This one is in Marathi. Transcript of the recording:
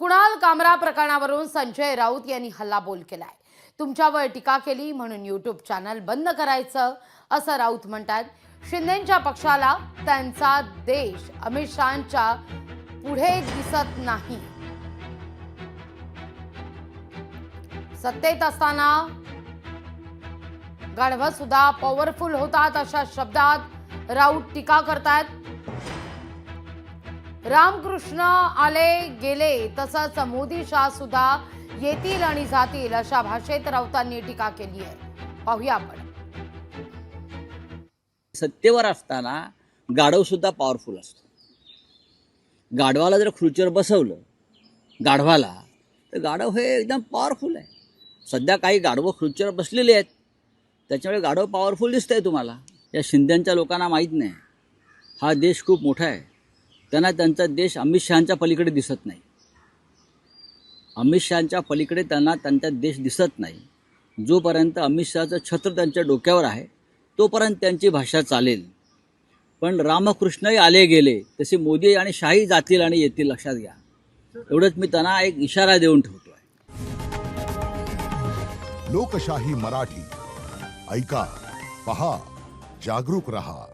कुणाल कामरा प्रकरणावरून संजय राऊत यांनी हल्लाबोल केलाय। तुमच्यावर टीका केली म्हणून यूट्यूब चॅनल बंद करायचं असं राऊत म्हणतात। शिंदेच्या पक्षाला त्यांचा देश अमित शहांच्या पुढे दिसत नाही। सत्तेत असताना गाढवा सुद्धा पॉवरफुल होतात अशा शब्दात राऊत टीका करतात। रामकृष्ण आले गेले तसंच मोदी शाह सुद्धा येतील आणि जातील अशा भाषेत राऊतांनी टीका केली आहे। पाहूया आपण। सत्तेवर असताना गाढव सुद्धा पॉवरफुल असतो। गाढवाला जर खुर्चीवर बसवलं गाढवाला तर गाढव हे एकदम पॉवरफुल आहे। सध्या काही गाढवं खुर्चीवर बसलेले आहेत त्याच्यामुळे गाढव पॉवरफुल दिसतंय तुम्हाला। या शिंदेच्या लोकांना माहीत नाही हा देश खूप मोठा आहे। त्यांना त्यांचा देश अमित शहांच्या पलीकडे दिसत नाही। अमित शहांच्या पलीकडे त्यांना त्यांचा देश दिसत नाही। जोपर्यंत अमित शहाचं छत्र त्यांच्या डोक्यावर आहे तोपर्यंत त्यांची भाषा चालेल। पण रामकृष्णही आले गेले तसे मोदी आणि शाही जातील आणि येतील, लक्षात घ्या। एवढंच मी त्यांना एक इशारा देऊन ठेवतो आहे। लोकशाही मराठी ऐका, पहा, जागरूक रहा।